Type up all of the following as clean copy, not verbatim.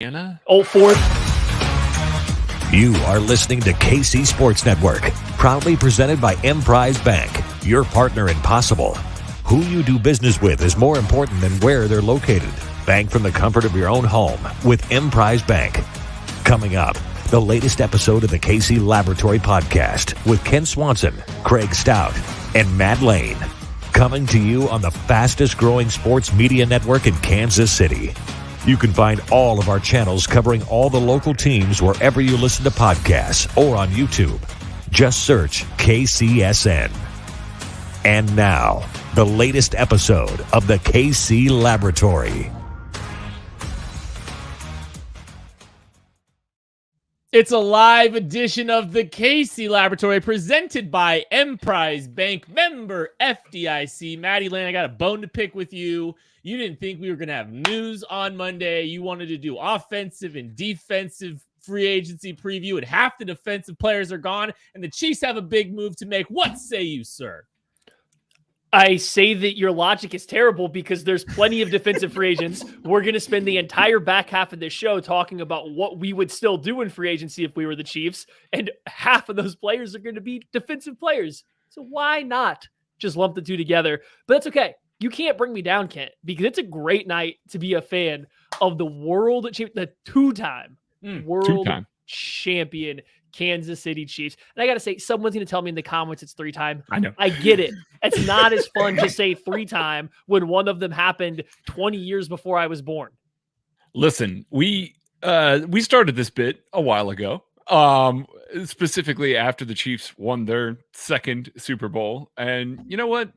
Anna? Oh, fourth. You are listening to KC Sports Network, proudly presented by Emprise Bank, your partner in possible. Who you do business with is more important than where they're located. Bank from the comfort of your own home with Emprise Bank. Coming up, the latest episode of the KC Laboratory Podcast with Ken Swanson, Craig Stout, and Matt Lane. Coming to you on the fastest growing sports media network in Kansas City. You can find all of our channels covering all the local teams wherever you listen to podcasts or on YouTube. Just search KCSN. And now, the latest episode of the KC Laboratory. It's a live edition of the KC Laboratory presented by Emprise Bank, member FDIC. Maddie Lane, I got a bone to pick with you. You didn't think we were going to have news on Monday. You wanted to do offensive and defensive free agency preview, and half the defensive players are gone, and the Chiefs have a big move to make. What say you, sir? I say that your logic is terrible because there's plenty of defensive free agents. We're going to spend the entire back half of this show talking about what we would still do in free agency if we were the Chiefs, and half of those players are going to be defensive players. So why not just lump the two together? But that's okay. You can't bring me down, Kent, because it's a great night to be a fan of the two-time world champion Kansas City Chiefs. And I got to say, someone's going to tell me in the comments it's 3-time. I know. I get it. It's not as fun to say 3-time when one of them happened 20 years before I was born. Listen, we started this bit a while ago, specifically after the Chiefs won their second Super Bowl. And you know what?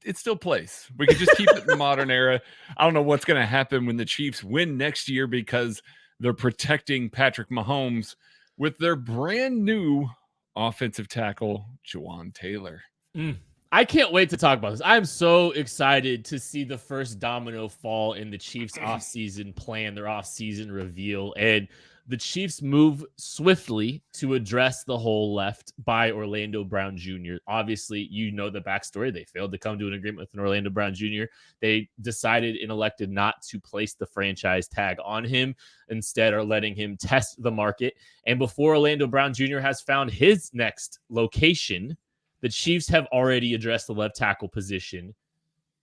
It still plays. We can just keep it in the modern era. I don't know what's going to happen when the Chiefs win next year because they're protecting Patrick Mahomes with their brand new offensive tackle, Juwan Taylor. I can't wait to talk about this. I'm so excited to see the first domino fall in the Chiefs offseason plan, their offseason reveal, and the Chiefs move swiftly to address the hole left by Orlando Brown Jr. Obviously, you know the backstory. They failed to come to an agreement with an Orlando Brown Jr. They decided and elected not to place the franchise tag on him. Instead, are letting him test the market. And before Orlando Brown Jr. has found his next location, the Chiefs have already addressed the left tackle position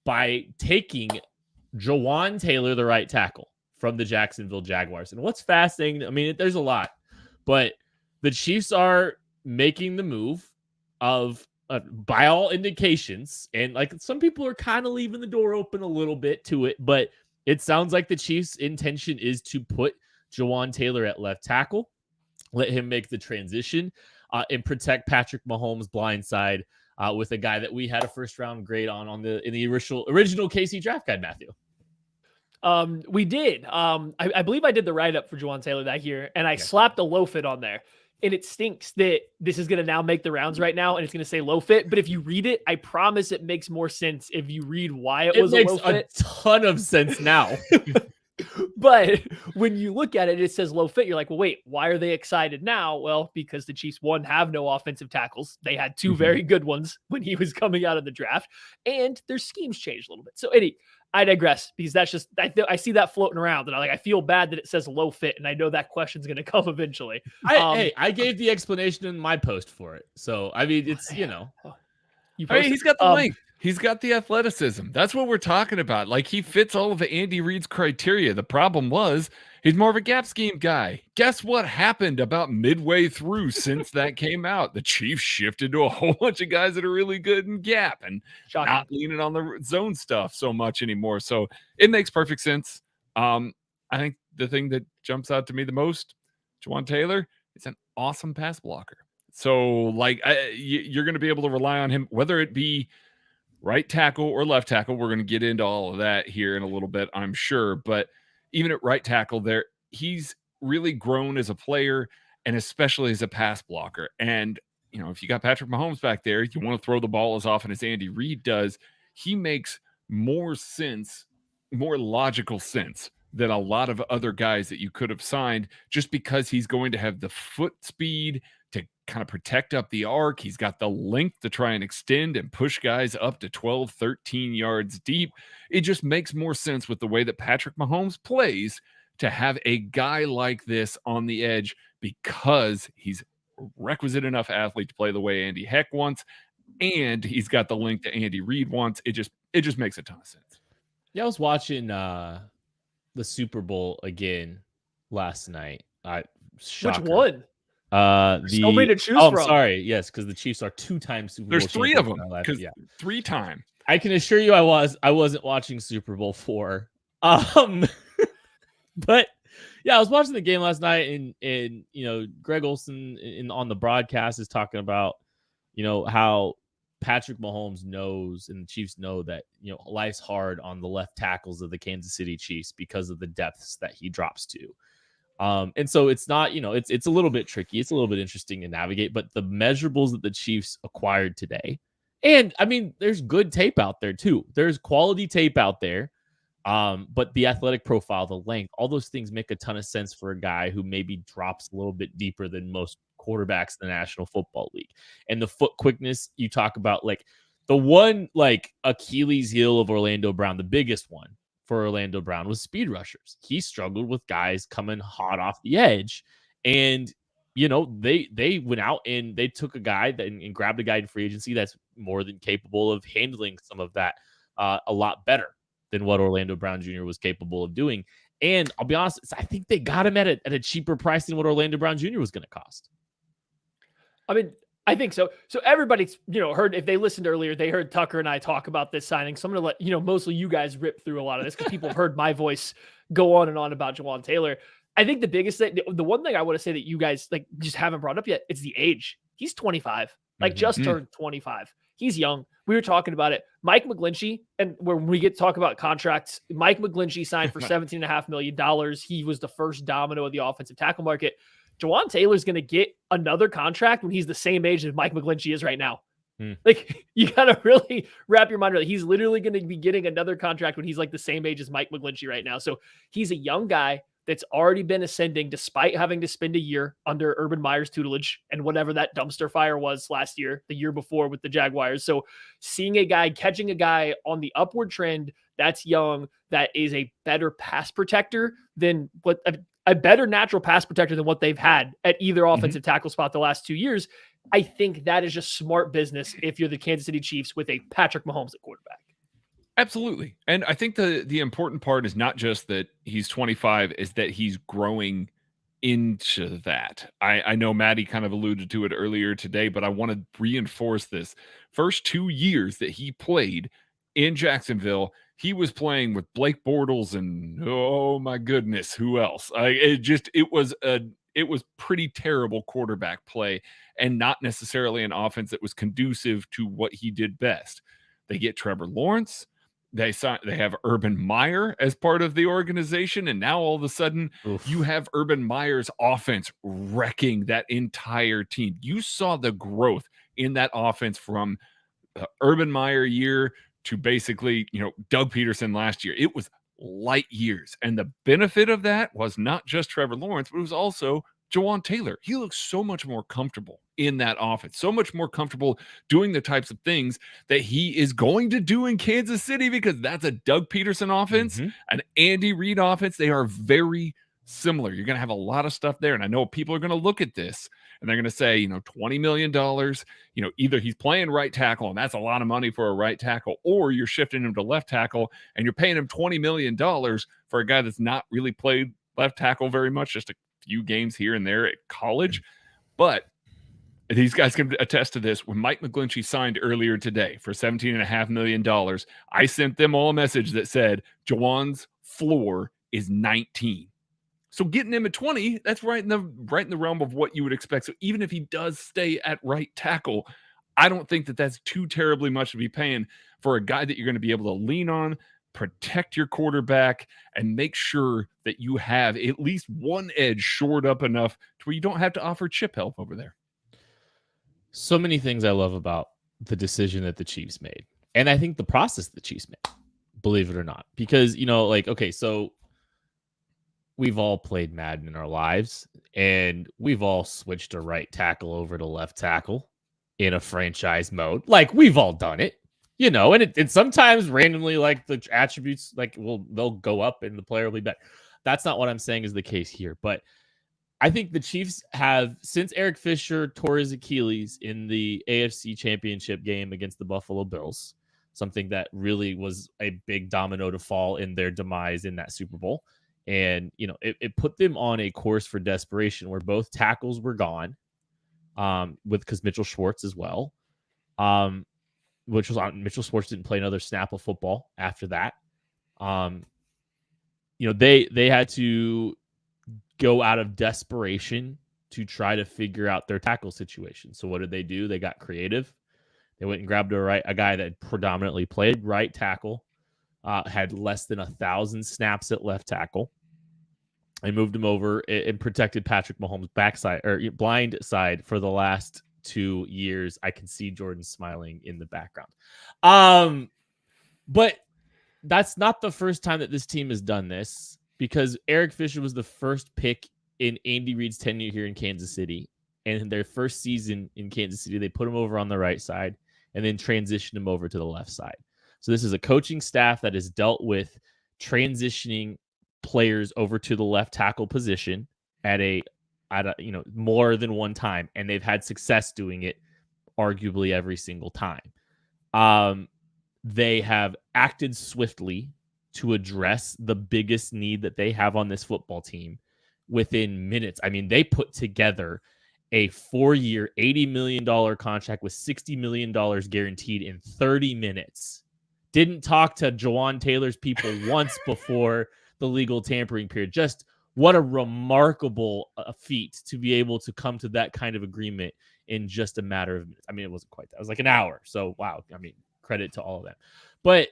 by taking Jawaan Taylor, the right tackle, from the Jacksonville Jaguars. And what's fascinating, I mean, there's a lot, but the Chiefs are making the move of, by all indications, and like some people are kind of leaving the door open a little bit to it, but it sounds like the Chiefs' intention is to put Juwan Taylor at left tackle, let him make the transition, and protect Patrick Mahomes' blind side with a guy that we had a first-round grade in the original KC draft guide, Matthew. We did. I believe I did the write-up for Juwan Taylor that year, and I slapped a low fit on there. And it stinks that this is going to now make the rounds right now, and it's going to say low fit. But if you read it, I promise it makes more sense if you read why it was a low fit. It makes a ton of sense now. But when you look at it, it says low fit. You're like, well, wait, why are they excited now? Well, because the Chiefs, one, have no offensive tackles. They had two very good ones when he was coming out of the draft, and their schemes changed a little bit. So, Eddie, I digress because that's just, I see that floating around, and I feel bad that it says low fit, and I know that question's going to come eventually. I gave the explanation in my post for it. So, I mean, it's, he's got the length. He's got the athleticism. That's what we're talking about. Like, he fits all of Andy Reid's criteria. The problem was he's more of a gap scheme guy. Guess what happened about midway through since that came out? The Chiefs shifted to a whole bunch of guys that are really good in gap and not leaning on the zone stuff so much anymore. So it makes perfect sense. I think the thing that jumps out to me the most, Juwan Taylor, is an awesome pass blocker. So, you're going to be able to rely on him, whether it be right tackle or left tackle. We're going to get into all of that here in a little bit, I'm sure. But even at right tackle there, he's really grown as a player and especially as a pass blocker. And, if you got Patrick Mahomes back there, you want to throw the ball as often as Andy Reid does. He makes more sense, more logical sense than a lot of other guys that you could have signed just because he's going to have the foot speed to kind of protect up the arc. He's got the length to try and extend and push guys up to 12, 13 yards deep. It just makes more sense with the way that Patrick Mahomes plays to have a guy like this on the edge because he's requisite enough athlete to play the way Andy Heck wants, and he's got the link that Andy Reid wants. It just makes a ton of sense. Yeah, I was watching the Super Bowl again last night. Which one? So many to choose from. from. Sorry, yes, because the Chiefs are 2-time Super Bowl. There's 3 of them. Because 3-time. I can assure you, I wasn't watching Super Bowl 4. But yeah, I was watching the game last night, and Greg Olsen on the broadcast is talking about how Patrick Mahomes knows and the Chiefs know that life's hard on the left tackles of the Kansas City Chiefs because of the depths that he drops to. And so it's not, it's a little bit tricky. It's a little bit interesting to navigate, but the measurables that the Chiefs acquired today, and I mean, there's good tape out there too. There's quality tape out there. But the athletic profile, the length, all those things make a ton of sense for a guy who maybe drops a little bit deeper than most quarterbacks in the National Football League. And the foot quickness, you talk about, like, the one like Achilles heel of Orlando Brown, the biggest one for Orlando Brown was speed rushers. He struggled with guys coming hot off the edge, and they went out and they took a guy and grabbed a guy in free agency that's more than capable of handling some of that a lot better than what Orlando Brown Jr. was capable of doing. And I'll be honest, I think they got him at a cheaper price than what Orlando Brown Jr. was going to cost. I mean, I think so. So everybody's, heard, if they listened earlier, they heard Tucker and I talk about this signing. So I'm going to let, mostly you guys rip through a lot of this because people have heard my voice go on and on about Jawaan Taylor. I think the biggest thing, the one thing I want to say that you guys just haven't brought up yet, it's the age. He's 25, just turned 25. He's young. We were talking about it. Mike McGlinchey, and when we get to talk about contracts, Mike McGlinchey signed for $17.5 million. He was the first domino of the offensive tackle market. Juwan Taylor's going to get another contract when he's the same age as Mike McGlinchey is right now. Like, you got to really wrap your mind around it. He's literally going to be getting another contract when he's like the same age as Mike McGlinchey right now. So he's a young guy that's already been ascending despite having to spend a year under Urban Meyer's tutelage and whatever that dumpster fire was last year, the year before with the Jaguars. So seeing catching a guy on the upward trend that's young, that is a better pass protector than a better natural pass protector than what they've had at either offensive tackle spot the last 2 years. I think that is just smart business if you're the Kansas City Chiefs with a Patrick Mahomes at quarterback. Absolutely. And I think the important part is not just that he's 25, is that he's growing into that. I know Maddie kind of alluded to it earlier today, but I want to reinforce this. First 2 years that he played in Jacksonville, he was playing with Blake Bortles and, oh my goodness, who else? It was pretty terrible quarterback play and not necessarily an offense that was conducive to what he did best. They get Trevor Lawrence. They have Urban Meyer as part of the organization, and now all of a sudden you have Urban Meyer's offense wrecking that entire team. You saw the growth in that offense from Urban Meyer year to basically, Doug Peterson last year. It was light years, and the benefit of that was not just Trevor Lawrence, but it was also Jawaan Taylor. He looks so much more comfortable in that offense, so much more comfortable doing the types of things that he is going to do in Kansas City, because that's a Doug Peterson offense, an Andy Reid offense. They are very similar. You're going to have a lot of stuff there. And I know people are going to look at this and they're going to say, $20 million, either he's playing right tackle, and that's a lot of money for a right tackle, or you're shifting him to left tackle and you're paying him $20 million for a guy that's not really played left tackle very much, just a few games here and there at college. But these guys can attest to this. When Mike McGlinchey signed earlier today for $17.5 million, I sent them all a message that said Jawan's floor is 19. So getting him at 20, that's right in the realm of what you would expect. So even if he does stay at right tackle, I don't think that that's too terribly much to be paying for a guy that you're going to be able to lean on, protect your quarterback, and make sure that you have at least one edge shored up enough to where you don't have to offer chip help over there. So many things I love about the decision that the Chiefs made. And I think the process the Chiefs made, believe it or not, because, so we've all played Madden in our lives, and we've all switched a right tackle over to left tackle in a franchise mode. Like, we've all done it. And sometimes randomly, like, the attributes, they'll go up and the player will be better. That's not what I'm saying is the case here. But I think the Chiefs have, since Eric Fisher tore his Achilles in the AFC Championship game against the Buffalo Bills, something that really was a big domino to fall in their demise in that Super Bowl. And, it put them on a course for desperation where both tackles were gone, because Mitchell Schwartz as well, which was on Mitchell Schwartz didn't play another snap of football after that. They had to go out of desperation to try to figure out their tackle situation. So what did they do? They got creative. They went and grabbed a guy that predominantly played right tackle, had less than 1,000 snaps at left tackle, and moved him over and protected Patrick Mahomes' backside or blind side for the last 2 years. I can see Jordan smiling in the background. But that's not the first time that this team has done this, because Eric Fisher was the first pick in Andy Reid's tenure here in Kansas City. And in their first season in Kansas City, they put him over on the right side and then transitioned him over to the left side. So this is a coaching staff that has dealt with transitioning players over to the left tackle position at a more than one time, and they've had success doing it arguably every single time. They have acted swiftly to address the biggest need that they have on this football team within minutes. I mean, they put together a 4-year, $80 million contract with $60 million guaranteed in 30 minutes. Didn't talk to Jawaan Taylor's people once before the legal tampering period. Just what a remarkable feat to be able to come to that kind of agreement in just a matter of minutes. I mean, it wasn't quite that. It was like an hour. So, wow. I mean, credit to all of them. But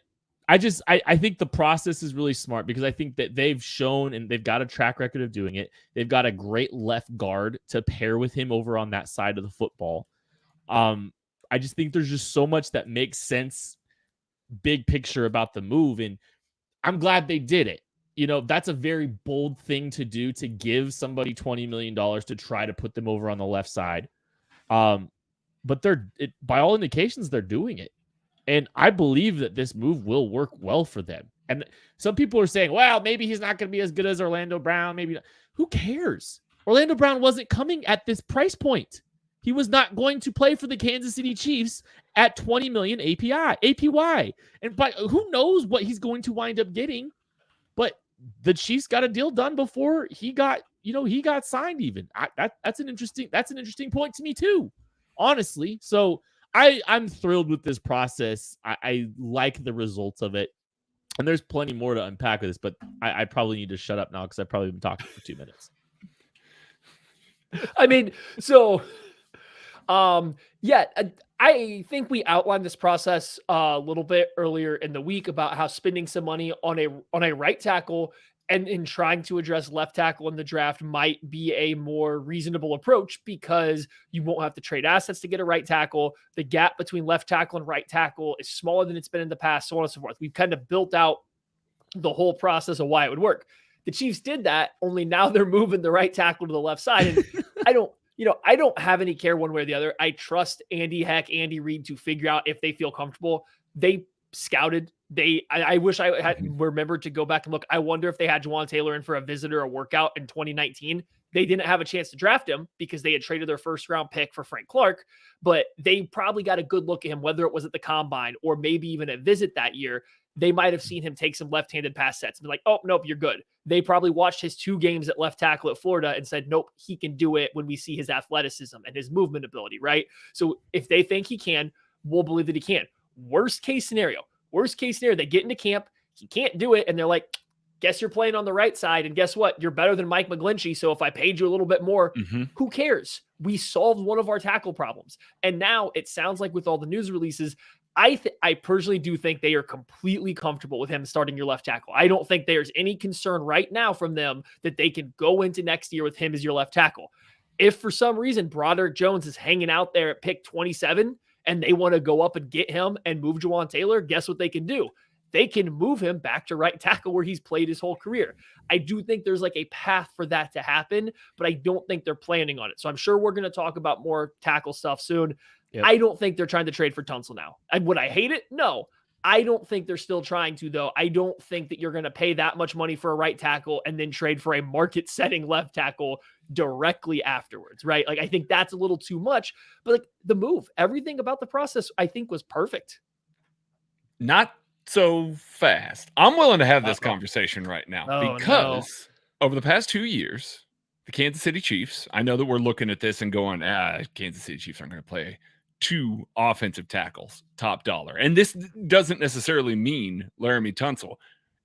I think the process is really smart, because I think that they've shown, and they've got a track record of doing it. They've got a great left guard to pair with him over on that side of the football. I just think there's just so much that makes sense, big picture, about the move. And I'm glad they did it. That's a very bold thing to do, to give somebody $20 million to try to put them over on the left side. But by all indications, they're doing it. And I believe that this move will work well for them. And some people are saying, well, maybe he's not going to be as good as Orlando Brown. Maybe not. Who cares? Orlando Brown wasn't coming at this price point. He was not going to play for the Kansas City Chiefs at $20 million APY. And who knows what he's going to wind up getting. But the Chiefs got a deal done before he got signed even. That's an interesting point to me too, honestly. So I'm thrilled with this process. I like the results of it. And there's plenty more to unpack with this, but I probably need to shut up now, because I've probably been talking for 2 minutes. I mean, so, I think we outlined this process a little bit earlier in the week about how spending some money on a right tackle and in trying to address left tackle in the draft might be a more reasonable approach, because you won't have to trade assets to get a right tackle. The gap between left tackle and right tackle is smaller than it's been in the past, so on and so forth. We've kind of built out the whole process of why it would work. The Chiefs did that, only now they're moving the right tackle to the left side. And I don't have any care one way or the other. I trust Andy Reid to figure out if they feel comfortable. They scouted. I wish I had remembered to go back and look. I wonder if they had Juwan Taylor in for a visit or a workout in 2019. They didn't have a chance to draft him because they had traded their first round pick for Frank Clark, but they probably got a good look at him, whether it was at the combine or maybe even a visit that year. They might have seen him take some left-handed pass sets and be like, oh, nope, you're good. They probably watched his 2 games at left tackle at Florida and said, nope, he can do it when we see his athleticism and his movement ability, right? So if they think he can, we'll believe that he can. Worst case scenario, they get into camp, he can't do it, and they're like, guess you're playing on the right side, and guess what? You're better than Mike McGlinchey, so if I paid you a little bit more, who cares? We solved one of our tackle problems. And now it sounds like with all the news releases, I personally do think they are completely comfortable with him starting your left tackle. I don't think there's any concern right now from them that they can go into next year with him as your left tackle. If for some reason Broderick Jones is hanging out there at pick 27 and they want to go up and get him and move Juwan Taylor, guess what they can do? They can move him back to right tackle where he's played his whole career. I do think there's like a path for that to happen, but I don't think they're planning on it. So I'm sure we're going to talk about more tackle stuff soon. Yep. I don't think they're trying to trade for Tunsil now. Would I hate it? No. I don't think they're still trying to, though. I don't think that you're going to pay that much money for a right tackle and then trade for a market-setting left tackle directly afterwards, right? Like, I think that's a little too much. But like the move, everything about the process, I think was perfect. Not so fast. I'm willing to have this conversation right now because over the past 2 years, the Kansas City Chiefs, I know that we're looking at this and going, Kansas City Chiefs aren't going to play 2 offensive tackles, top dollar. And this doesn't necessarily mean Laramie Tunsil.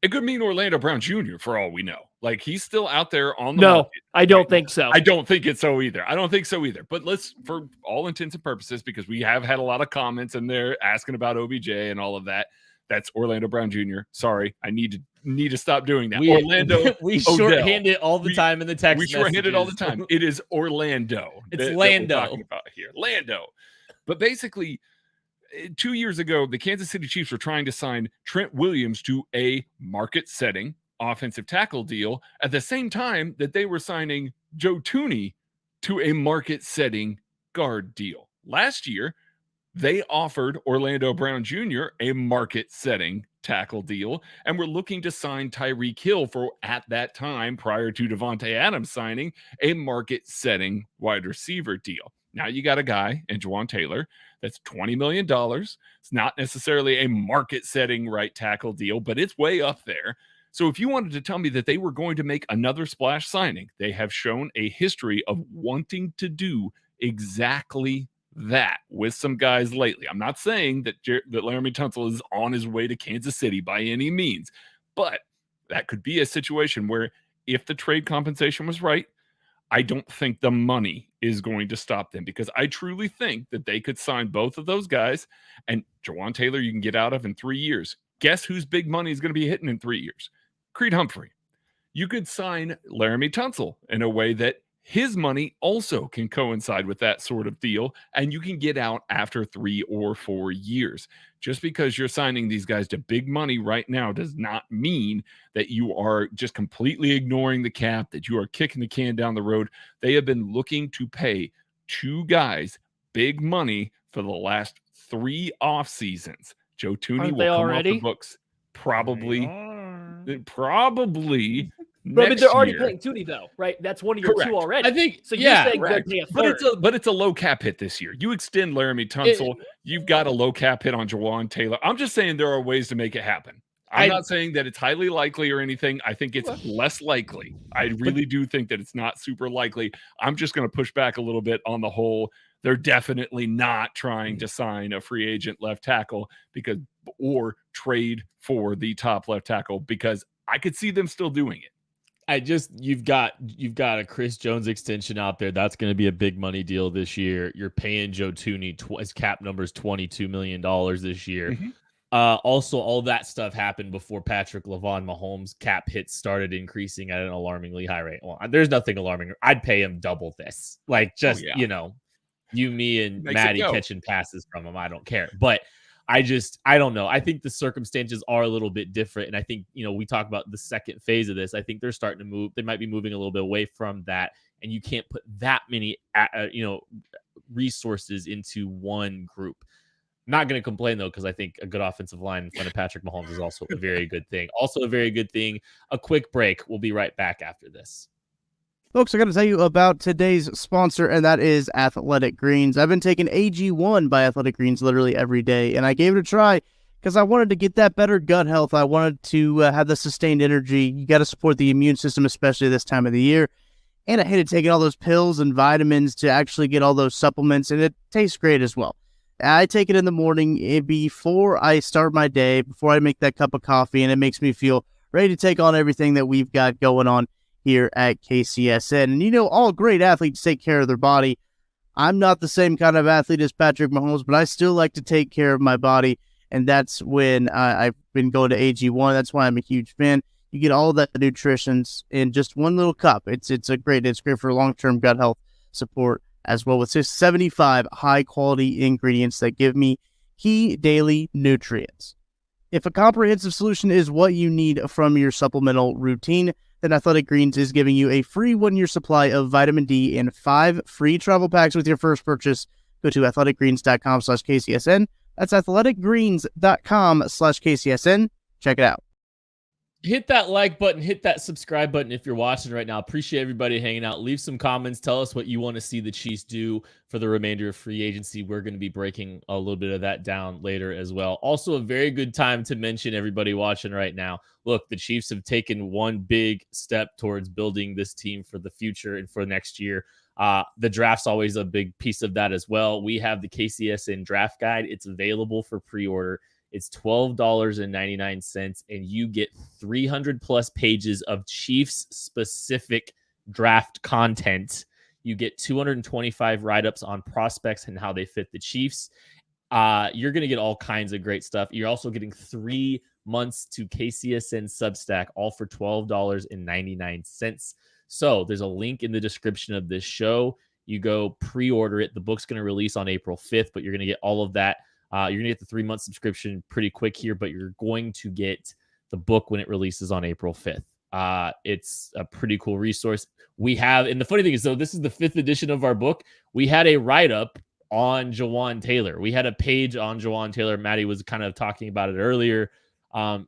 It could mean Orlando Brown Jr. for all we know. Like, he's still out there on the market. I don't think so. I don't think it's so either. I don't think so either. But let's, for all intents and purposes, because we have had a lot of comments and they're asking about OBJ and all of that. That's Orlando Brown Jr. Sorry, I need to stop doing that. Orlando. We shorthand it all the time in the text. We shorthand it all the time. It is Orlando. It's Lando. That we're talking about here. Lando. But basically, 2 years ago, the Kansas City Chiefs were trying to sign Trent Williams to a market-setting offensive tackle deal at the same time that they were signing Joe Thuney to a market-setting guard deal. Last year, they offered Orlando Brown Jr. a market-setting tackle deal, and were looking to sign Tyreek Hill for, at that time, prior to Devontae Adams signing, a market-setting wide receiver deal. Now you got a guy in Juwan Taylor that's $20 million. It's not necessarily a market-setting right tackle deal, but it's way up there. So if you wanted to tell me that they were going to make another splash signing, they have shown a history of wanting to do exactly that with some guys lately. I'm not saying that Laramie Tunsil is on his way to Kansas City by any means, but that could be a situation where if the trade compensation was right, I don't think the money is going to stop them, because I truly think that they could sign both of those guys, and Jawaan Taylor you can get out of in 3 years. Guess whose big money is going to be hitting in 3 years? Creed Humphrey. You could sign Laramie Tunsil in a way that his money also can coincide with that sort of deal, and you can get out after 3 or 4 years. Just because you're signing these guys to big money right now does not mean that you are just completely ignoring the cap, that you are kicking the can down the road. They have been looking to pay 2 guys big money for the last 3 off seasons. Joe Thuney will come off the books probably. But they're already paying Thuney, though, right? That's one of your 2 already. I think so. You're saying they're paying a third. But it's a low cap hit this year. You extend Laramie Tunsil, you've got a low cap hit on Jawaan Taylor. I'm just saying there are ways to make it happen. I'm not saying that it's highly likely or anything. I think it's less likely. I really do think that it's not super likely. I'm just going to push back a little bit on the whole. They're definitely not trying to sign a free agent left tackle or trade for the top left tackle, because I could see them still doing it. You've got a Chris Jones extension out there. That's going to be a big money deal this year. You're paying Joe Thuney, his cap number is $22 million this year. Mm-hmm. Also, all that stuff happened before Patrick Mahomes' cap hits started increasing at an alarmingly high rate. Well, there's nothing alarming. I'd pay him double this. Like, just, you, me, and Maddie catching passes from him. I don't care. But I don't know. I think the circumstances are a little bit different. And I think, we talk about the second phase of this. I think they're starting to move. They might be moving a little bit away from that. And you can't put that many, resources into one group. Not going to complain, though, because I think a good offensive line in front of Patrick Mahomes is also a very good thing. Also a very good thing. A quick break. We'll be right back after this. Folks, I got to tell you about today's sponsor, and that is Athletic Greens. I've been taking AG1 by Athletic Greens literally every day, and I gave it a try because I wanted to get that better gut health. I wanted to have the sustained energy. You got to support the immune system, especially this time of the year. And I hated taking all those pills and vitamins to actually get all those supplements, and it tastes great as well. I take it in the morning before I start my day, before I make that cup of coffee, and it makes me feel ready to take on everything that we've got going on here at KCSN. And all great athletes take care of their body. I'm not the same kind of athlete as Patrick Mahomes, but I still like to take care of my body, and that's when I've been going to AG1. That's why I'm a huge fan. You get all that nutrition in just one little cup. It's great for long-term gut health support as well, with 75 high-quality ingredients that give me key daily nutrients. If a comprehensive solution is what you need from your supplemental routine, then Athletic Greens is giving you a free 1-year supply of vitamin D and 5 free travel packs with your first purchase. Go to athleticgreens.com/KCSN. That's athleticgreens.com/KCSN. Check it out. Hit that like button, hit that subscribe button if you're watching right now. Appreciate everybody hanging out. Leave some comments. Tell us what you want to see the Chiefs do for the remainder of free agency. We're going to be breaking a little bit of that down later as well. Also, a very good time to mention everybody watching right now. Look, the Chiefs have taken one big step towards building this team for the future and for next year. The draft's always a big piece of that as well. We have the KCSN draft guide. It's available for pre-order. It's $12.99, and you get 300 plus pages of Chiefs specific draft content. You get 225 write-ups on prospects and how they fit the Chiefs. You're going to get all kinds of great stuff. You're also getting 3 months to KCSN Substack, all for $12.99. So there's a link in the description of this show. You go pre-order it. The book's going to release on April 5th, but you're going to get all of that. You're going to get the 3-month subscription pretty quick here, but you're going to get the book when it releases on April 5th. It's a pretty cool resource. We have, and the funny thing is, though, this is the 5th edition of our book. We had a write-up on Juwan Taylor. We had a page on Juwan Taylor. Maddie was kind of talking about it earlier.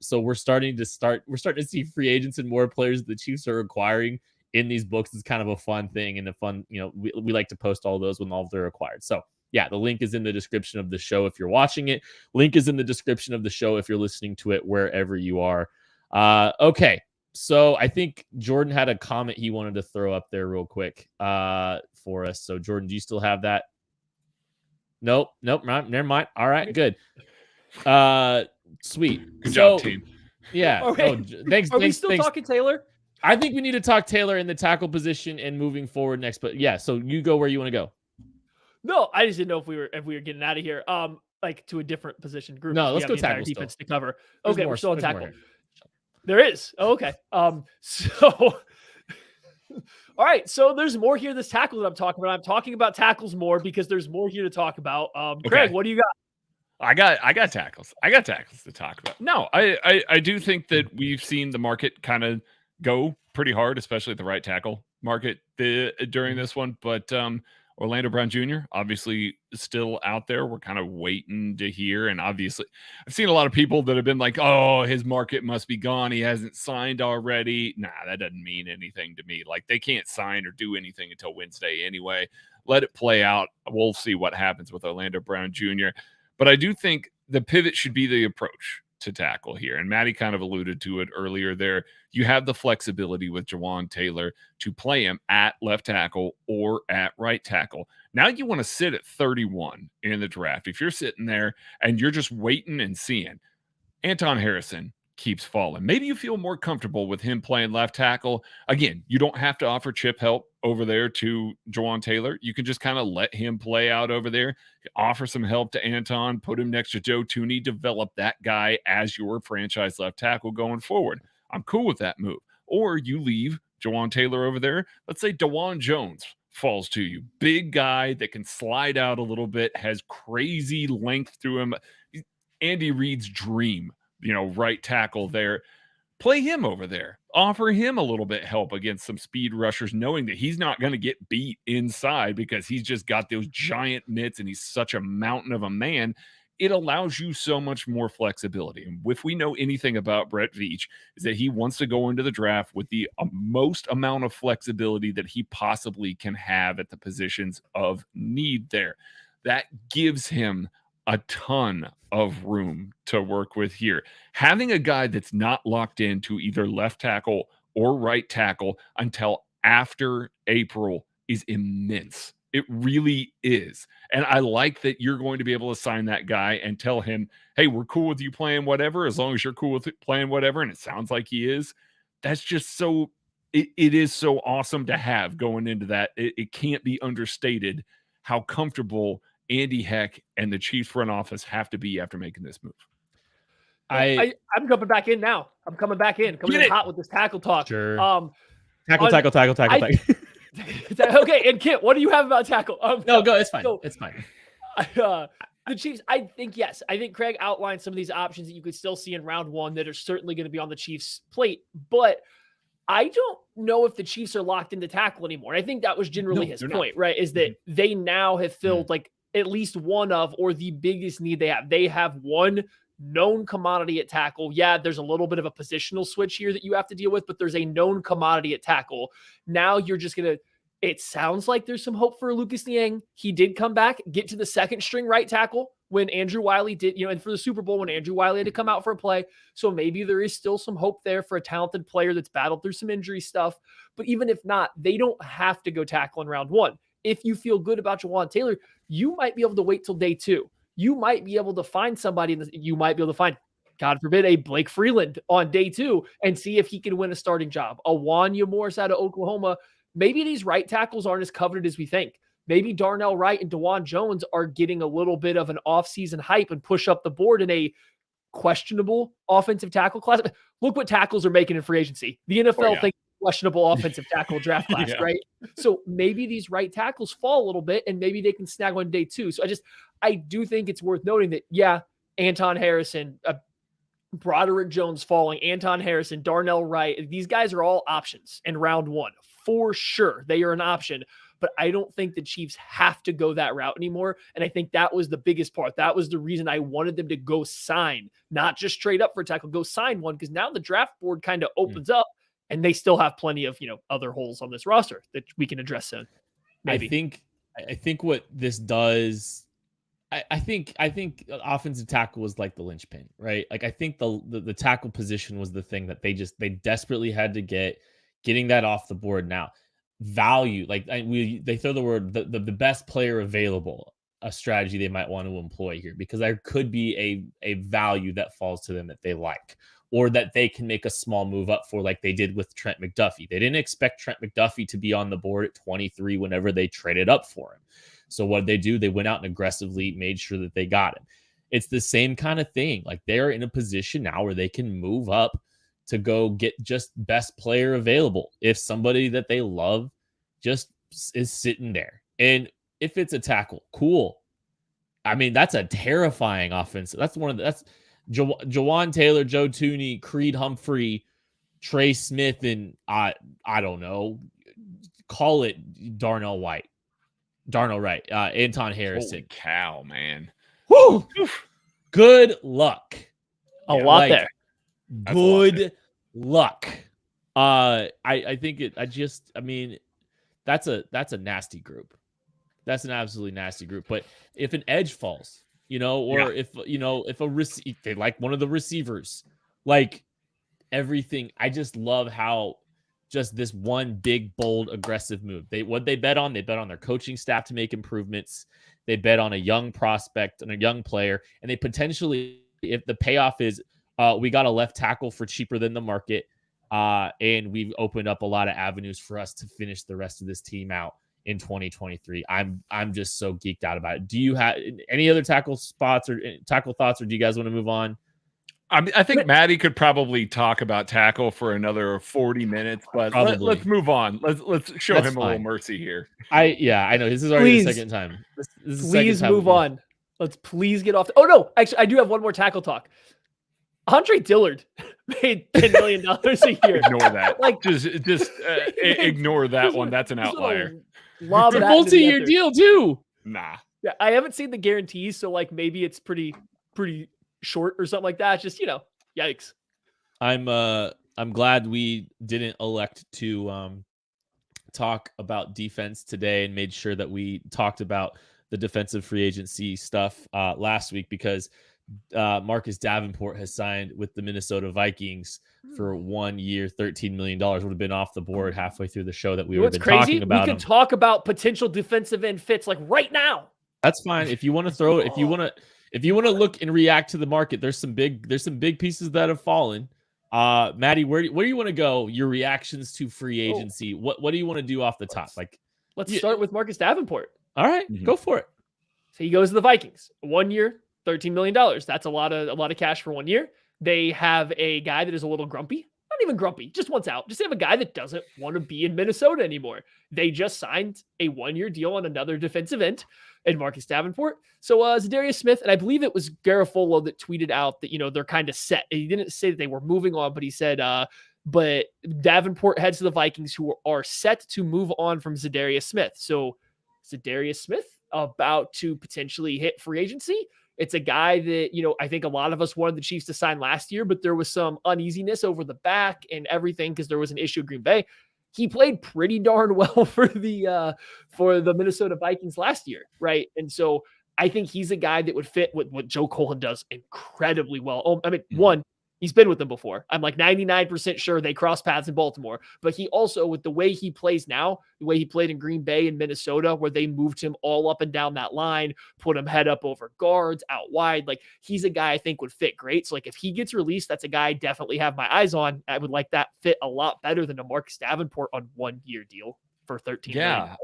So we're starting to see free agents and more players the Chiefs are acquiring in these books. Is kind of a fun thing and a fun, we like to post all those when all of they're acquired. So yeah, the link is in the description of the show if you're watching it. Link is in the description of the show if you're listening to it wherever you are. Okay, so I think Jordan had a comment he wanted to throw up there real quick for us. So Jordan, do you still have that? Nope, never mind. All right, good. Sweet. Good job, team. Yeah. Okay. Thanks. Are we still talking Taylor? I think we need to talk Taylor in the tackle position and moving forward next. But yeah, so you go where you want to go. No, I just didn't know if we were getting out of here. Like to a different position group. No, let's go tackle defense still. to cover. There's Okay, more, we're still on there's more tackle. here. There is. Oh, okay. So all right. So there's more here. This tackle that I'm talking about. I'm talking about tackles more because there's more here to talk about. Craig, what do you got? I got tackles. I got tackles to talk about. No, I do think that we've seen the market kind of go pretty hard, especially at the right tackle market during this one. But Orlando Brown Jr. obviously still out there. We're kind of waiting to hear. And obviously, I've seen a lot of people that have been like, oh, his market must be gone. He hasn't signed already. Nah, that doesn't mean anything to me. Like, they can't sign or do anything until Wednesday anyway. Let it play out. We'll see what happens with Orlando Brown Jr. But I do think the pivot should be the approach to tackle here. And Maddie kind of alluded to it earlier there. You have the flexibility with Juwan Taylor to play him at left tackle or at right tackle. Now you want to sit at 31 in the draft. If you're sitting there and you're just waiting and seeing, Anton Harrison keeps falling. Maybe you feel more comfortable with him playing left tackle. Again, you don't have to offer chip help over there to Juwan Taylor. You can just kind of let him play out over there, offer some help to Anton, put him next to Joe Tooney, develop that guy as your franchise left tackle going forward. I'm cool with that move. Or you leave Juwan Taylor over there. Let's say DeWan Jones falls to you. Big guy that can slide out a little bit, has crazy length to him. Andy Reid's dream, right tackle there. Play him over there. Offer him a little bit help against some speed rushers, knowing that he's not going to get beat inside because he's just got those giant mitts and he's such a mountain of a man. It allows you so much more flexibility. And if we know anything about Brett Veach, is that he wants to go into the draft with the most amount of flexibility that he possibly can have at the positions of need there. That gives him a ton of room to work with here. Having a guy that's not locked into either left tackle or right tackle until after April is immense. It really is. And I like that you're going to be able to sign that guy and tell him, hey, we're cool with you playing whatever, as long as you're cool with playing whatever. And it sounds like he is. That's just so, it is so awesome to have going into that. It can't be understated how comfortable Andy Heck and the Chiefs front office have to be after making this move. I'm coming back in now. I'm coming back in. Coming in hot with this tackle talk. Sure. Tackle. Okay, and Kit, what do you have about tackle? No, go. It's fine. It's fine. The Chiefs, I think, yes. I think Craig outlined some of these options that you could still see in round one that are certainly going to be on the Chiefs' plate. But I don't know if the Chiefs are locked into tackle anymore. I think that was generally his point, right? Is that they now have filled like at least one of, or the biggest need they have. They have one known commodity at tackle. Yeah, there's a little bit of a positional switch here that you have to deal with, but there's a known commodity at tackle. Now you're just going to, it sounds like there's some hope for Lucas Niang. He did come back, get to the second string right tackle when Andrew Wiley did, and for the Super Bowl when Andrew Wiley had to come out for a play. So maybe there is still some hope there for a talented player that's battled through some injury stuff. But even if not, they don't have to go tackle in round one. If you feel good about Jawaan Taylor, you might be able to wait till day 2. You might be able to find somebody, you might be able to find, God forbid, a Blake Freeland on day 2 and see if he can win a starting job. A Wanya Morris out of Oklahoma. Maybe these right tackles aren't as coveted as we think. Maybe Darnell Wright and DeJuan Jones are getting a little bit of an offseason hype and push up the board in a questionable offensive tackle class. Look what tackles are making in free agency. The NFL thinks questionable offensive tackle draft class, right? So maybe these right tackles fall a little bit and maybe they can snag one day 2. So I do think it's worth noting that, Anton Harrison, Broderick Jones falling, Anton Harrison, Darnell Wright, these guys are all options in round 1. For sure, they are an option. But I don't think the Chiefs have to go that route anymore. And I think that was the biggest part. That was the reason I wanted them to go sign, not just trade up for a tackle, go sign one, because now the draft board kind of opens up and they still have plenty of, other holes on this roster that we can address soon. Maybe. I think what this does, I think offensive tackle was like the linchpin, right? Like I think the tackle position was the thing that they desperately had to getting that off the board now. Value, like they throw the word the best player available, a strategy they might want to employ here, because there could be a value that falls to them that they like, or that they can make a small move up for, like they did with Trent McDuffie. They didn't expect Trent McDuffie to be on the board at 23 whenever they traded up for him. So what did they do? They went out and aggressively made sure that they got him. It's the same kind of thing. Like they're in a position now where they can move up to go get just best player available if somebody that they love just is sitting there. And if it's a tackle, cool. I mean, that's a terrifying offense. That's Jawaan Taylor, Joe Tooney, Creed Humphrey, Trey Smith, and I don't know, call it Darnell Wright, Anton Harrison. Holy cow, man. Woo! Good luck. A lot there. Good luck. I mean, that's a nasty group. That's an absolutely nasty group. But if an edge falls, if they like one of the receivers, like everything, I just love how just this one big, bold, aggressive move. They bet on their coaching staff to make improvements. They bet on a young prospect and a young player, and they potentially, if the payoff is we got a left tackle for cheaper than the market, and we've opened up a lot of avenues for us to finish the rest of this team out in 2023. I'm just so geeked out about it. Do you have any other tackle spots or tackle thoughts, or do you guys want to move on? I think Maddie could probably talk about tackle for another 40 minutes, but let's move on. Let's show him a little mercy here. I know this is already the second time. This is please move on. Let's please get off. Oh no, actually, I do have one more tackle talk. Andre Dillard made $10 million a year. Ignore that. Like just ignore that one. That's an outlier. It's a multi-year deal too. Nah. Yeah, I haven't seen the guarantees, so like maybe it's pretty short or something like that. It's just, yikes. I'm glad we didn't elect to talk about defense today and made sure that we talked about the defensive free agency stuff last week, because Marcus Davenport has signed with the Minnesota Vikings for 1 year, $13 million. Would have been off the board halfway through the show that we were talking about. We could talk about potential defensive end fits like right now. That's fine. If you want to throw it, if you want to look and react to the market, there's some big pieces that have fallen. Maddie, where do you want to go? Your reactions to free agency. What do you want to do off the top? Let's start with Marcus Davenport. All right, go for it. So he goes to the Vikings. 1 year, $13 million. That's a lot of cash for 1 year. They have a guy that is a little grumpy. Not even grumpy, just wants out. Just have a guy that doesn't want to be in Minnesota anymore. They just signed a 1 year deal on another defensive end and Marcus Davenport. So Zadarius Smith, and I believe it was Garofolo that tweeted out that, they're kind of set. He didn't say that they were moving on, but he said, but Davenport heads to the Vikings, who are set to move on from Zadarius Smith. So Zadarius Smith, about to potentially hit free agency. It's a guy that, I think a lot of us wanted the Chiefs to sign last year, but there was some uneasiness over the back and everything because there was an issue at Green Bay. He played pretty darn well for the Minnesota Vikings last year, right? And so I think he's a guy that would fit what Joe Cullen does incredibly well. Oh, I mean, one, he's been with them before. I'm like 99% sure they cross paths in Baltimore, but he also, with the way he plays now, the way he played in Green Bay and Minnesota, where they moved him all up and down that line, put him head up over guards, out wide. Like, he's a guy I think would fit great. So like, if he gets released, that's a guy I definitely have my eyes on. I would like that fit a lot better than a Marcus Davenport on 1-year deal for $13 million.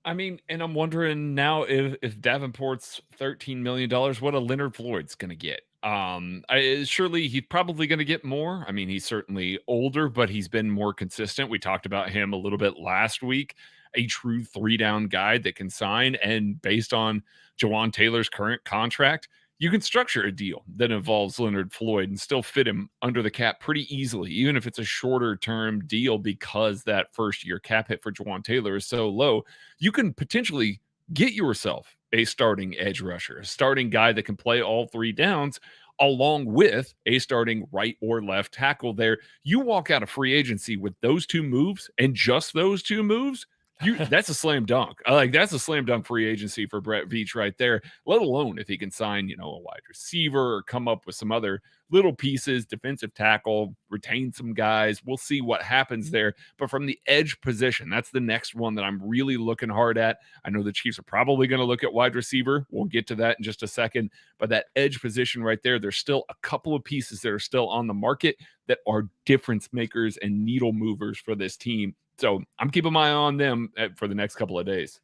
I mean, and I'm wondering now if Davenport's $13 million, what a Leonard Floyd's going to get. Surely he's probably going to get more. I mean, he's certainly older, but he's been more consistent. We talked about him a little bit last week, a true 3-down guy that can sign. And based on Jawaan Taylor's current contract, you can structure a deal that involves Leonard Floyd and still fit him under the cap pretty easily, even if it's a shorter term deal, because that first year cap hit for Juwan Taylor is so low. You can potentially get yourself a starting edge rusher, a starting guy that can play all 3 downs, along with a starting right or left tackle there. You walk out of free agency with those 2 moves, and just those 2 moves, that's a slam dunk. That's a slam dunk free agency for Brett Veach right there, let alone if he can sign, a wide receiver or come up with some other little pieces, defensive tackle, retain some guys. We'll see what happens there. But from the edge position, that's the next one that I'm really looking hard at. I know the Chiefs are probably going to look at wide receiver. We'll get to that in just a second. But that edge position right there, there's still a couple of pieces that are still on the market that are difference makers and needle movers for this team. So I'm keeping my eye on them for the next couple of days.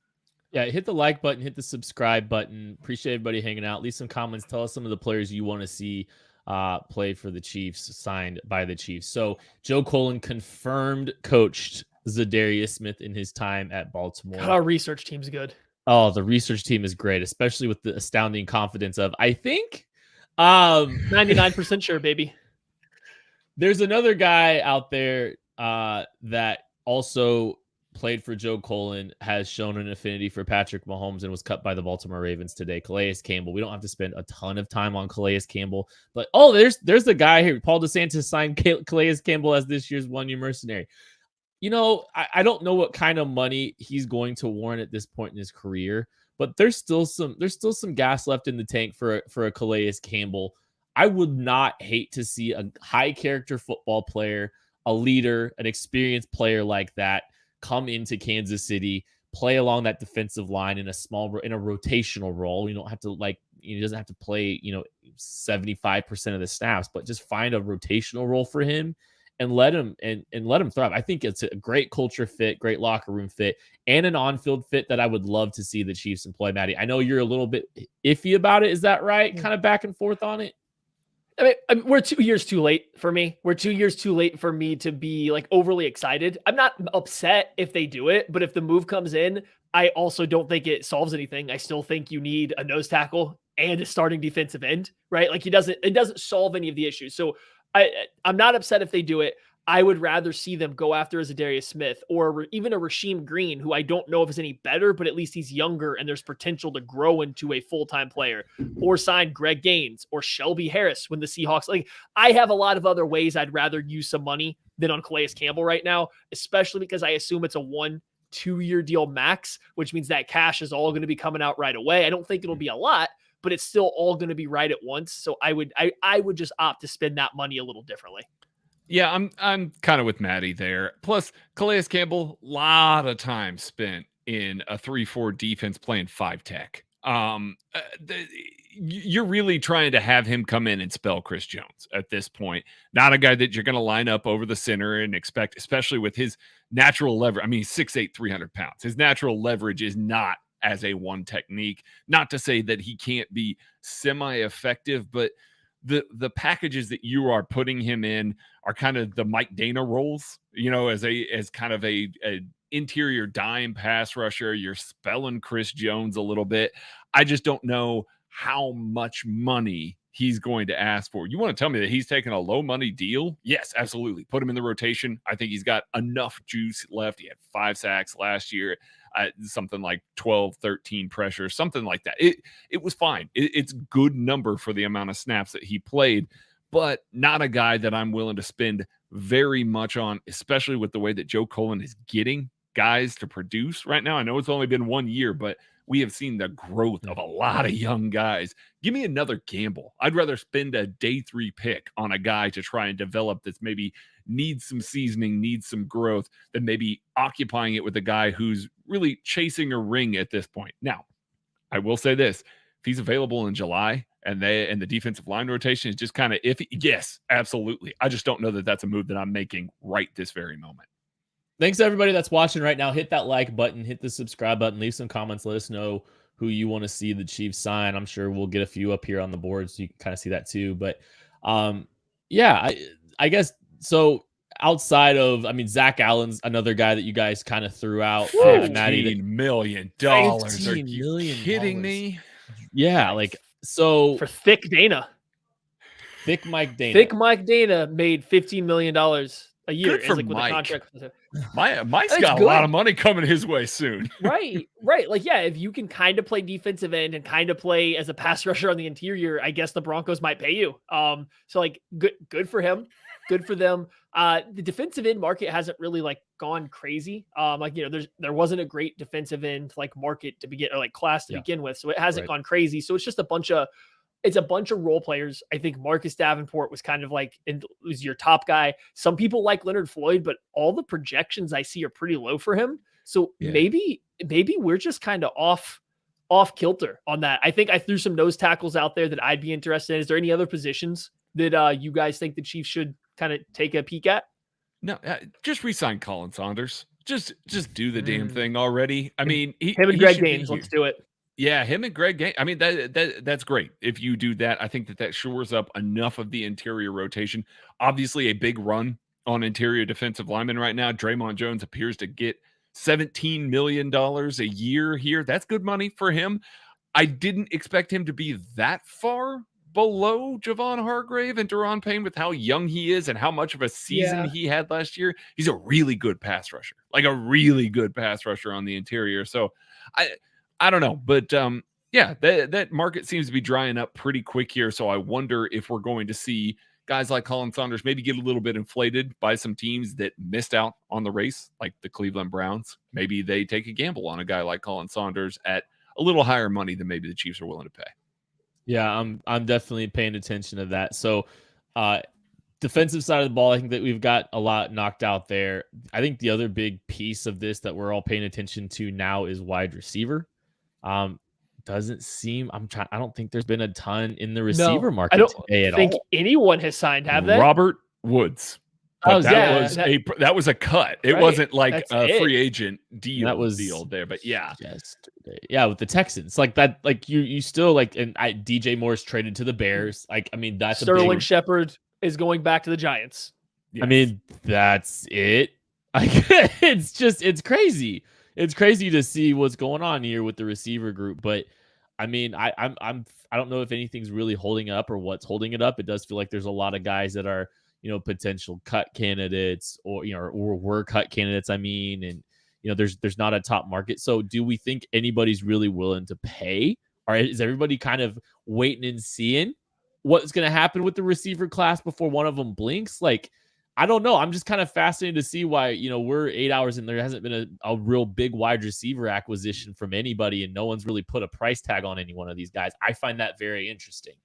Yeah, hit the like button, hit the subscribe button. Appreciate everybody hanging out. Leave some comments. Tell us some of the players you want to see play for the Chiefs, signed by the Chiefs. So Joe Cullen confirmed coached Zadarius Smith in his time at Baltimore. God, our research team's good. Oh, the research team is great, especially with the astounding confidence of, I think, 99% sure, baby. There's another guy out there that also played for Joe Cullen, has shown an affinity for Patrick Mahomes, and was cut by the Baltimore Ravens today, Calais Campbell. We don't have to spend a ton of time on Calais Campbell, but there's the guy here. Paul DeSantis signed Calais Campbell as this year's 1-year mercenary. I don't know what kind of money he's going to warrant at this point in his career, but there's still some gas left in the tank for a Calais Campbell. I would not hate to see a high character football player, a leader, an experienced player like that come into Kansas City, play along that defensive line in a rotational role. You don't have to he doesn't have to play, 75% of the snaps, but just find a rotational role for him and let him thrive. I think it's a great culture fit, great locker room fit, and an on-field fit that I would love to see the Chiefs employ. Maddie, I know you're a little bit iffy about it. Is that right? Kind of back and forth on it? I mean, we're 2 years too late for me. We're 2 years too late for me to be overly excited. I'm not upset if they do it, but if the move comes in, I also don't think it solves anything. I still think you need a nose tackle and a starting defensive end, right? It doesn't solve any of the issues. So I'm not upset if they do it. I would rather see them go after a Zadarius Smith or even a Rasheem Green, who I don't know if is any better, but at least he's younger and there's potential to grow into a full-time player, or sign Greg Gaines or Shelby Harris when the Seahawks. I have a lot of other ways I'd rather use some money than on Calais Campbell right now, especially because I assume it's a 1-2 year deal max, which means that cash is all going to be coming out right away. I don't think it'll be a lot, but it's still all going to be right at once. So I would just opt to spend that money a little differently. Yeah, I'm kind of with Maddie there. Plus, Calais Campbell, lot of time spent in a 3-4 defense playing 5 tech. You're really trying to have him come in and spell Chris Jones at this point. Not a guy that you're going to line up over the center and expect, especially with his natural leverage. I mean, 6'8", 300 pounds. His natural leverage is not as a one technique. Not to say that he can't be semi-effective, but the packages that you are putting him in are kind of the Mike Dana roles, as kind of a interior dime pass rusher. You're spelling Chris Jones a little bit. I just don't know how much money he's going to ask for. You want to tell me that he's taking a low money deal? Yes, absolutely. Put him in the rotation. I think he's got enough juice left. He had 5 sacks last year, something like 12, 13 pressure, something like that. It was fine. It's good number for the amount of snaps that he played, but not a guy that I'm willing to spend very much on, especially with the way that Joe Cullen is getting guys to produce right now. I know it's only been 1 year, but we have seen the growth of a lot of young guys. Give me another gamble. I'd rather spend a day 3 pick on a guy to try and develop that's maybe needs some seasoning, needs some growth, than maybe occupying it with a guy who's really chasing a ring at this point. Now, I will say this. If he's available in July and the defensive line rotation is just kind of iffy, yes, absolutely. I just don't know that that's a move that I'm making right this very moment. Thanks to everybody that's watching right now. Hit that like button, hit the subscribe button, leave some comments. Let us know who you want to see the Chiefs sign. I'm sure we'll get a few up here on the board so you can kind of see that too. But yeah, I guess so. Outside of, Zach Allen's another guy that you guys kind of threw out. $15 million. Are you kidding me? Yeah, like so for thick Dana. Thick Mike Dana. Thick Mike Dana made $15 million a year. Good for like Mike. With the contract. Mike's got a lot of money coming his way soon. Right. Like, yeah, if you can kind of play defensive end and kind of play as a pass rusher on the interior, I guess the Broncos might pay you. So like good for him. Good for them. The defensive end market hasn't really like gone crazy. There wasn't a great defensive end like market to begin, or like class to begin with. So it hasn't gone crazy. So it's just a bunch of role players. I think Marcus Davenport was kind of like, was your top guy. Some people like Leonard Floyd, but all the projections I see are pretty low for him. So maybe we're just kind of off kilter on that. I think I threw some nose tackles out there that I'd be interested in. Is there any other positions that you guys think the Chiefs should kind of take a peek at? No, just re-sign Colin Saunders. Just do the damn thing already. I mean, him and Greg Gaines, let's do it. Yeah, him and Greg Gaines. I mean, that's great. If you do that, I think that shores up enough of the interior rotation. Obviously, a big run on interior defensive linemen right now. Draymond Jones appears to get $17 million a year here. That's good money for him. I didn't expect him to be that far below Javon Hargrave and Daron Payne with how young he is and how much of a season he had last year. He's a really good pass rusher, like a really good pass rusher on the interior. So I don't know, but that market seems to be drying up pretty quick here. So I wonder if we're going to see guys like Colin Saunders maybe get a little bit inflated by some teams that missed out on the race, like the Cleveland Browns. Maybe they take a gamble on a guy like Colin Saunders at a little higher money than maybe the Chiefs are willing to pay. Yeah, I'm definitely paying attention to that. So defensive side of the ball, I think that we've got a lot knocked out there. I think the other big piece of this that we're all paying attention to now is wide receiver. Doesn't seem I don't think there's been a ton in the receiver market today at all. I don't think anyone has signed, have they? Robert Woods. That was a cut. It wasn't like a free agent deal. That was deal there, but yeah, yesterday. Yeah, with the Texans, like that, like you still like, and DJ Moore's traded to the Bears. Like, I mean, that's Sterling Shepard is going back to the Giants. Yes. I mean, that's it. It's crazy. It's crazy to see what's going on here with the receiver group. But I mean, I don't know if anything's really holding up or what's holding it up. It does feel like there's a lot of guys that are, potential cut candidates or were cut candidates. I mean, and there's not a top market. So do we think anybody's really willing to pay, or is everybody kind of waiting and seeing what's going to happen with the receiver class before one of them blinks? Like, I don't know. I'm just kind of fascinated to see why, we're 8 hours and there hasn't been a real big wide receiver acquisition from anybody, and no one's really put a price tag on any one of these guys. I find that very interesting.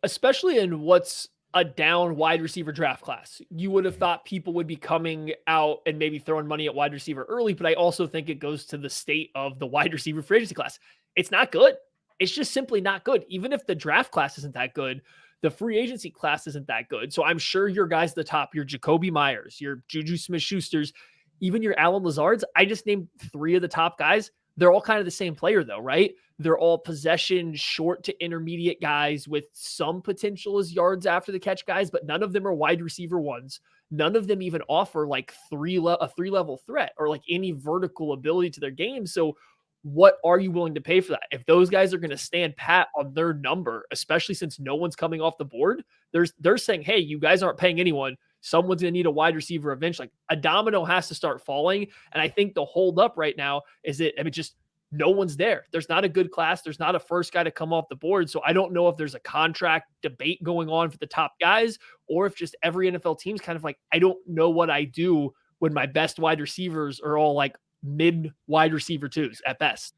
Especially in what's a down wide receiver draft class. You would have thought people would be coming out and maybe throwing money at wide receiver early, but I also think it goes to the state of the wide receiver free agency class. It's not good. It's just simply not good. Even if the draft class isn't that good, the free agency class isn't that good. So I'm sure your guys at the top, your Jacoby Myers, your Juju Smith-Schusters, even your Alan Lazards, I just named 3 of the top guys. They're all kind of the same player though, right? They're all possession, short to intermediate guys with some potential as yards after the catch guys, but none of them are wide receiver ones. None of them even offer like a 3-level threat or like any vertical ability to their game. So what are you willing to pay for that? If those guys are going to stand pat on their number, especially since no one's coming off the board, they're saying, hey, you guys aren't paying anyone. Someone's going to need a wide receiver eventually. Like, a domino has to start falling. And I think the hold up right now is that, just no one's there. There's not a good class. There's not a first guy to come off the board. So I don't know if there's a contract debate going on for the top guys, or if just every NFL team's kind of like, I don't know what I do when my best wide receivers are all like mid wide receiver twos at best.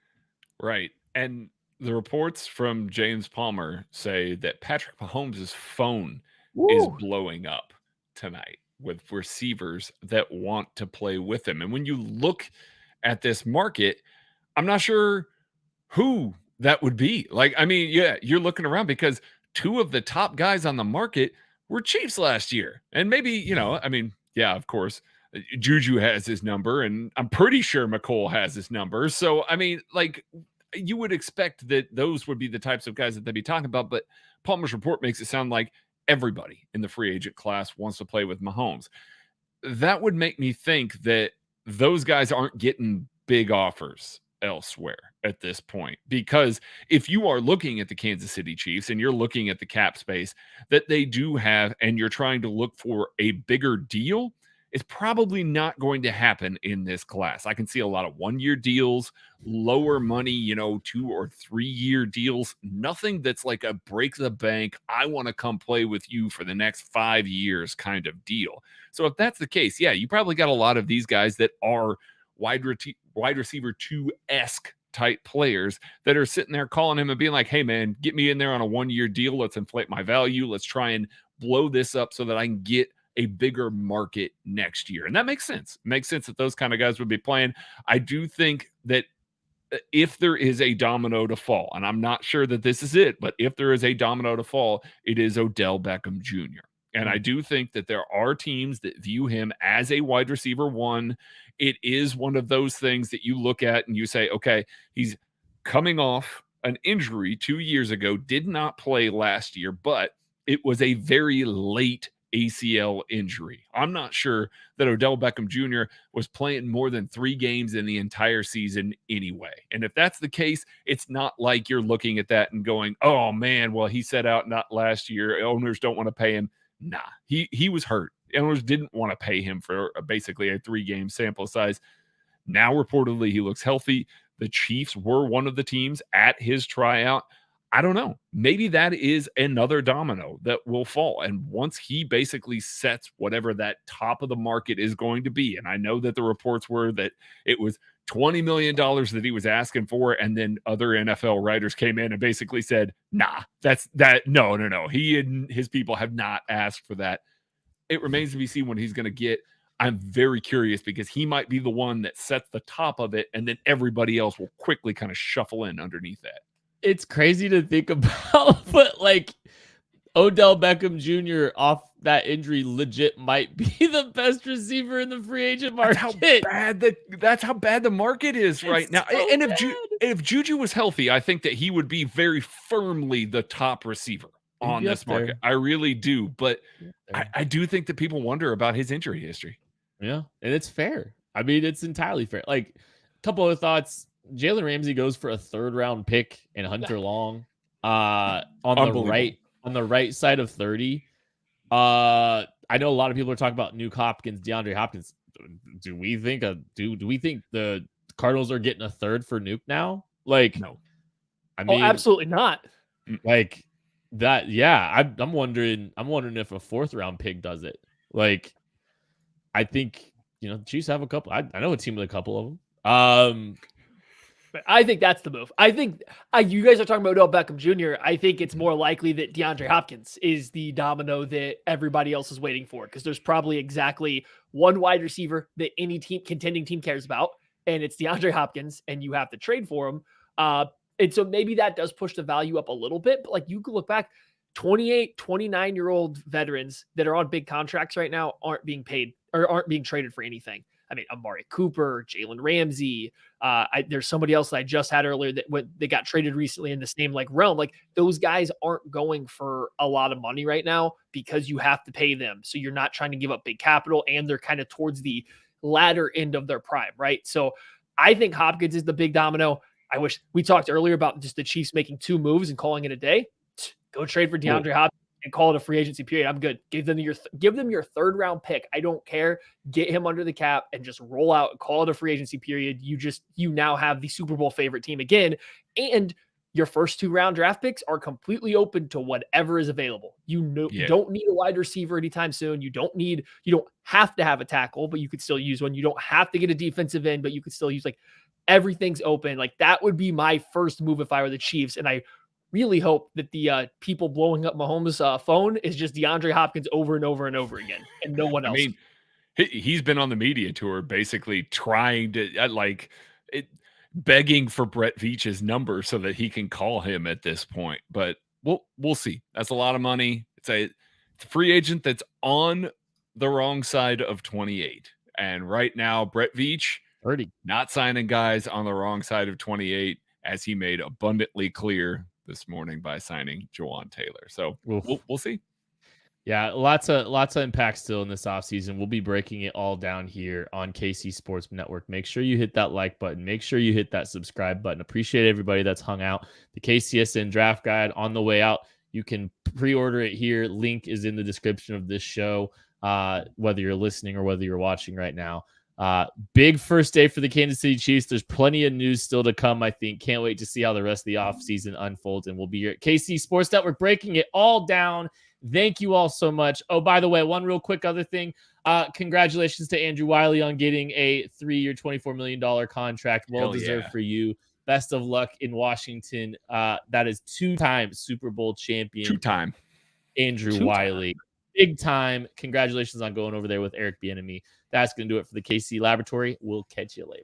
Right. And the reports from James Palmer say that Patrick Mahomes' phone is blowing up tonight with receivers that want to play with him. And when you look at this market, I'm not sure who that would be. Like, I mean, yeah, you're looking around because two of the top guys on the market were Chiefs last year. And maybe, yeah, of course, Juju has his number, and I'm pretty sure McCole has his number. So, I mean, like, you would expect that those would be the types of guys that they'd be talking about. But Palmer's report makes it sound like everybody in the free agent class wants to play with Mahomes. That would make me think that those guys aren't getting big offers elsewhere at this point, because if you are looking at the Kansas City Chiefs and you're looking at the cap space that they do have, and you're trying to look for a bigger deal, it's probably not going to happen in this class. I can see a lot of 1-year deals, lower money, 2 or 3 year deals, nothing that's like a break the bank, I want to come play with you for the next 5 years kind of deal. So if that's the case, yeah, you probably got a lot of these guys that are wide receiver 2-esque type players that are sitting there calling him and being like, hey man, get me in there on a 1-year deal. Let's inflate my value. Let's try and blow this up so that I can get a bigger market next year. And that makes sense. It makes sense that those kind of guys would be playing. I do think that if there is a domino to fall, and I'm not sure that this is it, but if there is a domino to fall, it is Odell Beckham Jr. And I do think that there are teams that view him as a wide receiver 1. It is one of those things that you look at and you say, okay, he's coming off an injury 2 years ago, did not play last year, but it was a very late ACL injury. I'm not sure that Odell Beckham Jr. was playing more than 3 games in the entire season anyway. And if that's the case, it's not like you're looking at that and going, oh man, well, he set out not last year. Owners don't want to pay him. Nah, he was hurt. Owners didn't want to pay him for basically a 3-game sample size. Now, reportedly, he looks healthy. The Chiefs were one of the teams at his tryout. I don't know. Maybe that is another domino that will fall. And once he basically sets whatever that top of the market is going to be, and I know that the reports were that it was $20 million that he was asking for, and then other NFL writers came in and basically said, nah, no. He and his people have not asked for that. It remains to be seen what he's going to get. I'm very curious because he might be the one that sets the top of it, and then everybody else will quickly kind of shuffle in underneath that. It's crazy to think about, but like Odell Beckham Jr. off that injury legit might be the best receiver in the free agent market. That's how bad the market is right now. So and if Juju was healthy, I think that he would be very firmly the top receiver on this market. I really do. But I do think that people wonder about his injury history. Yeah, and it's fair. I mean, it's entirely fair. Like, a couple of thoughts. Jalen Ramsey goes for a 3rd-round pick and Hunter Long on the right side of 30. I know a lot of people are talking about Nuke Hopkins, DeAndre Hopkins. Do we think the Cardinals are getting a 3rd for Nuke now? Like, no. I mean, absolutely not. Like that, yeah. I'm wondering if a 4th-round pick does it. Like, I think the Chiefs have a couple. I know a team with a couple of them. But I think that's the move. I think you guys are talking about Odell Beckham Jr. I think it's more likely that DeAndre Hopkins is the domino that everybody else is waiting for, because there's probably exactly one wide receiver that any contending team cares about, and it's DeAndre Hopkins, and you have to trade for him. And so maybe that does push the value up a little bit, but like you could look back, 28, 29-year-old veterans that are on big contracts right now aren't being paid or aren't being traded for anything. I mean, Amari Cooper, Jalen Ramsey. There's somebody else that I just had earlier that they got traded recently in the same realm. Like, those guys aren't going for a lot of money right now because you have to pay them. So you're not trying to give up big capital, and they're kind of towards the latter end of their prime, right? So I think Hopkins is the big domino. I wish we talked earlier about just the Chiefs making 2 moves and calling it a day. Go trade for DeAndre Hopkins and call it a free agency period. I'm good. Give them your 3rd round pick. I don't care. Get him under the cap and just roll out, call it a free agency period. You now have the Super Bowl favorite team again. And your first 2 round draft picks are completely open to whatever is available. You don't need a wide receiver anytime soon. You don't have to have a tackle, but you could still use one. You don't have to get a defensive end, but you could still use, like, everything's open. Like, that would be my first move if I were the Chiefs. And I really hope that the people blowing up Mahomes' phone is just DeAndre Hopkins over and over and over again, and no one else. I mean, he's been on the media tour basically trying to begging for Brett Veach's number so that he can call him at this point. But we'll see. That's a lot of money. It's a free agent that's on the wrong side of 28. And right now, Brett Veach 30 not signing guys on the wrong side of 28, as he made abundantly clear this morning by signing Juwan Taylor. So we'll see. Yeah, lots of impact still in this offseason. We'll be breaking it all down here on KC Sports Network. Make sure you hit that like button. Make sure you hit that subscribe button. Appreciate everybody that's hung out. The KCSN Draft Guide on the way out. You can pre-order it here. Link is in the description of this show, whether you're listening or whether you're watching right now. Big first day for the Kansas City Chiefs. There's plenty of news still to come, I think. Can't wait to see how the rest of the offseason unfolds. And we'll be here at KC Sports Network breaking it all down. Thank you all so much. Oh, by the way, one real quick other thing. Congratulations to Andrew Wiley on getting a 3-year, $24 million contract. Well deserved for you. Best of luck in Washington. That is 2-time Super Bowl champion. 2-time. Andrew Wiley. Big time. Congratulations on going over there with Eric Bieniemy. That's going to do it for the KC Laboratory. We'll catch you later.